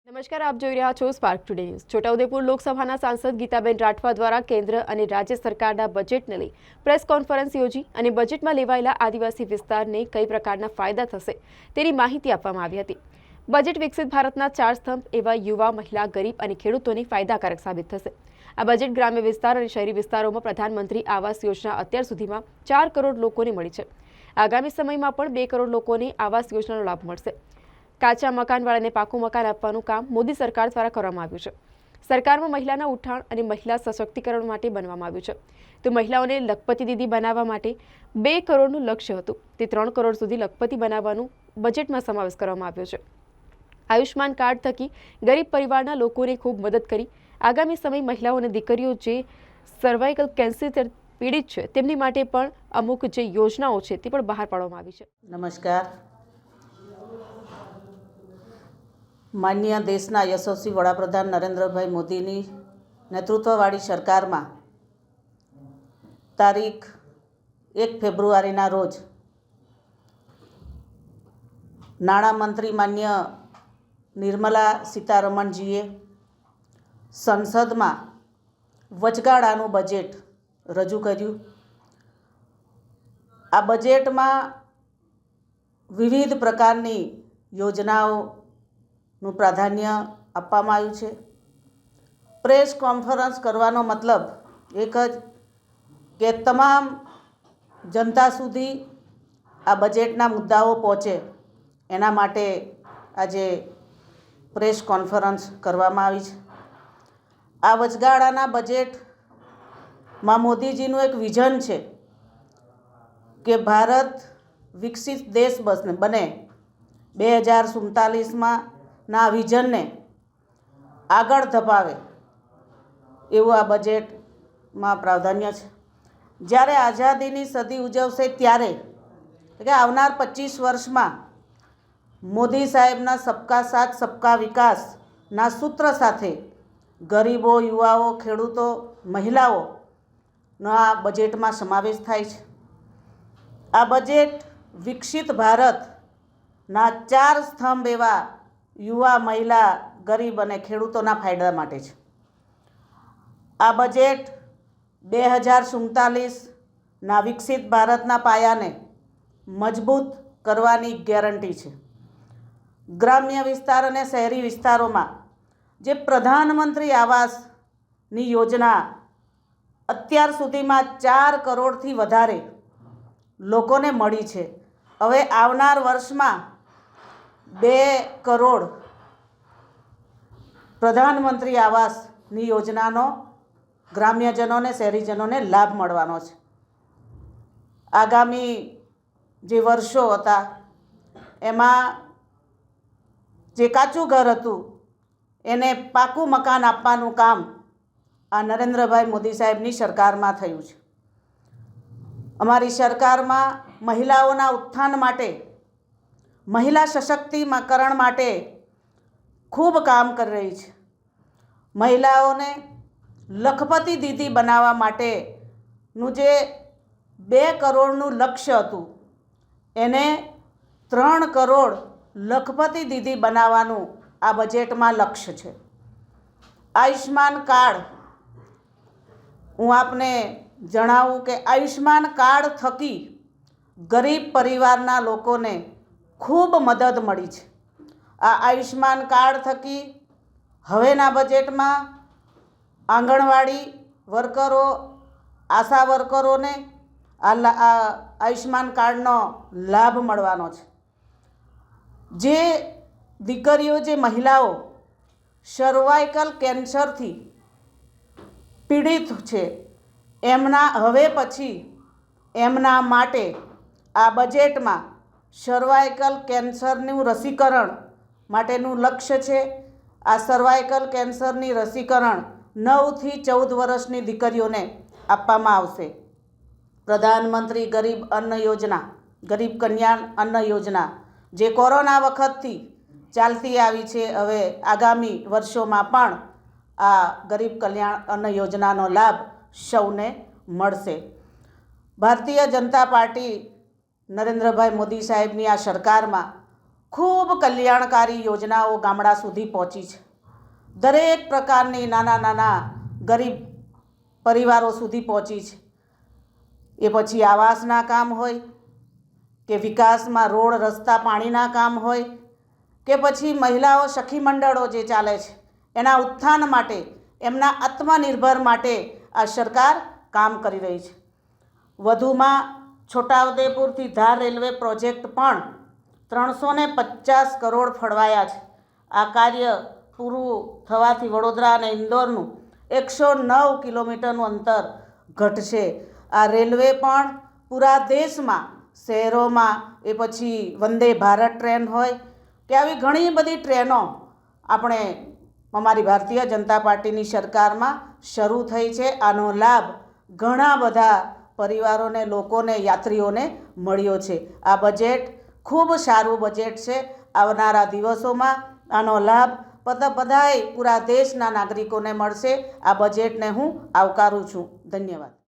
નમસ્કાર, આપ જોઈ રહ્યા છો સ્પાર્ક ટુડે ન્યૂઝ। છોટાઉદેપુર લોકસભાના સાંસદ ગીતાબેન રાઠવા દ્વારા કેન્દ્ર અને રાજ્ય સરકારના બજેટને લઈ પ્રેસ કોન્ફરન્સ યોજી અને બજેટમાં લેવાયેલા આદિવાસી વિસ્તારને કઈ પ્રકારના ફાયદા થશે તેની માહિતી આપવામાં આવી હતી। બજેટ વિકસિત ભારતના 4 સ્તંભ એવા યુવા, મહિલા, ગરીબ અને ખેડૂતોને ફાયદાકારક સાબિત થશે। આ બજેટ ગ્રામ્ય વિસ્તાર અને શહેરી વિસ્તારોમાં પ્રધાનમંત્રી આવાસ યોજના અત્યાર સુધીમાં 4 કરોડ લોકોને મળી છે। આગામી સમયમાં પણ 2 કરોડ લોકોને આવાસ યોજનાનો લાભ મળશે। કાચા મકાનવાળાને પાકું મકાન આપવાનું કામ મોદી સરકાર દ્વારા કરવામાં આવ્યું છે। સરકારમાં મહિલાના ઉઠાણ અને મહિલા સશક્તિકરણ માટે બનવામાં આવ્યું છે। તો મહિલાઓને લખપતિ દીદી બનાવવા માટે 2 કરોડનું લક્ષ્ય હતું, તે 3 કરોડ સુધી લખપતિ બનાવવાનું બજેટમાં સમાવેશ કરવામાં આવ્યો છે। આયુષ્માન કાર્ડ થકી ગરીબ પરિવારના લોકોને ખૂબ મદદ કરી। આગામી સમય મહિલાઓ અને દીકરીઓ જે સર્વાઇકલ કેન્સર પીડિત છે તેમની માટે પણ અમુક જે યોજનાઓ છે તે પણ બહાર પાડવામાં આવી છે। નમસ્કાર। માન્ય દેશના યશસ્વી વડાપ્રધાન નરેન્દ્રભાઈ મોદીની નેતૃત્વવાળી સરકારમાં તારીખ 1 ફેબ્રુઆરીના રોજ નાણામંત્રી માન્ય નિર્મલા સીતારમણજીએ સંસદમાં વચગાળાનું બજેટ રજૂ કર્યું। આ બજેટમાં વિવિધ પ્રકારની યોજનાઓનું પ્રાધાન્ય આપવામાં આવ્યું છે। પ્રેસ કોન્ફરન્સ કરવાનો મતલબ એક જ કે તમામ જનતા સુધી આ બજેટના મુદ્દાઓ પહોંચે, એના માટે આજે પ્રેસ કોન્ફરન્સ કરવામાં આવી છે। આ વચગાળાના બજેટમાં મોદીજીનું એક વિઝન છે કે ભારત વિકસિત દેશ બને। 2047માં ના વિઝનને આગળ ધપાવે એવું આ બજેટમાં પ્રાધાન્ય છે। જ્યારે આઝાદીની સદી ઉજવશે ત્યારે કે આવનાર 25 વર્ષમાં મોદી સાહેબના સબકા સાથ સબકા વિકાસના સૂત્ર સાથે ગરીબો, યુવાઓ, ખેડૂતો, મહિલાઓનો આ બજેટમાં સમાવેશ થાય છે। આ બજેટ વિકસિત ભારતના 4 સ્તંભ એવા યુવા, મહિલા, ગરીબ અને ખેડૂતોના ફાયદા માટે છે। આ બજેટ 2047ના વિકસિત ભારતના પાયાને મજબૂત કરવાની ગેરંટી છે। ગ્રામ્ય વિસ્તાર અને શહેરી વિસ્તારોમાં જે પ્રધાનમંત્રી આવાસની યોજના અત્યાર સુધીમાં 4 કરોડથી વધારે લોકોને મળી છે, હવે આવનાર વર્ષમાં 2 કરોડ પ્રધાનમંત્રી આવાસની યોજનાનો ગ્રામ્યજનોને, શહેરીજનોને લાભ મળવાનો છે। આગામી જે વર્ષો હતા એમાં જે કાચું ઘર હતું એને પાકું મકાન આપવાનું કામ આ નરેન્દ્રભાઈ મોદી સાહેબની સરકારમાં થયું છે। અમારી સરકારમાં મહિલાઓના ઉત્થાન માટે, મહિલા સશક્તિકરણ માટે ખૂબ કામ કરી રહી છે। મહિલાઓને લખપતિ દીદી બનાવવા માટેનું જે 2 કરોડનું લક્ષ્ય હતું એને 3 કરોડ લખપતિ દીદી બનાવવાનું આ બજેટમાં લક્ષ્ય છે। આયુષ્માન કાર્ડ, હું આપને જણાવું કે આયુષ્માન કાર્ડ થકી ગરીબ પરિવારના લોકોને ખૂબ મદદ મળી છે। આ આયુષ્માન કાર્ડ થકી હવેના બજેટમાં આંગણવાડી વર્કરો, આશા વર્કરોને આ આયુષ્માન કાર્ડનો લાભ મળવાનો છે। જે દીકરીઓ, જે મહિલાઓ સર્વાઇકલ કેન્સરથી પીડિત છે એમના હવે પછી એમના માટે આ બજેટમાં સર્વાઇકલ કેન્સરનું રસીકરણ માટેનું લક્ષ્ય છે। આ સર્વાઇકલ કેન્સરની રસીકરણ 9 થી 14 વર્ષની દીકરીઓને આપવામાં આવશે। પ્રધાનમંત્રી ગરીબ અન્ન યોજના, ગરીબ કલ્યાણ અન્ન યોજના જે કોરોના વખતથી ચાલતી આવી છે, હવે આગામી વર્ષોમાં પણ આ ગરીબ કલ્યાણ અન્ન યોજનાનો લાભ સૌને મળશે। ભારતીય જનતા પાર્ટી નરેન્દ્રભાઈ મોદી સાહેબની આ સરકારમાં ખૂબ કલ્યાણકારી યોજનાઓ ગામડા સુધી પહોંચી છે. દરેક પ્રકારની નાના નાના ગરીબ પરિવારો સુધી પહોંચી છે. એ પછી આવાસના કામ હોય કે વિકાસમાં રોડ રસ્તા પાણીના કામ હોય કે પછી મહિલાઓ સખી મંડળો જે ચાલે છે એના ઉત્થાન માટે, એમના આત્મનિર્ભર માટે આ સરકાર કામ કરી રહી છે. વધુમાં છોટાઉદેપુરથી ધાર રેલવે પ્રોજેક્ટ પણ 350 કરોડ ફળવાયા છે. આ કાર્ય પૂરું થવાથી વડોદરા અને ઇન્દોરનું 109 કિલોમીટરનું અંતર ઘટશે. આ રેલવે પણ પૂરા દેશમાં શહેરોમાં, એ પછી વંદે ભારત ટ્રેન હોય કે આવી ઘણી બધી ટ્રેનો આપણે અમારી ભારતીય જનતા પાર્ટીની સરકારમાં શરૂ થઈ છે. આનો લાભ ઘણા બધા પરિવારોને, લોકોને, યાત્રીઓને મળ્યો છે. આ બજેટ ખૂબ સારું બજેટ છે. આવનારા દિવસોમાં આનો લાભ બધાય પૂરા દેશના નાગરિકોને મળશે. આ બજેટને હું આવકારું છું. ધન્યવાદ.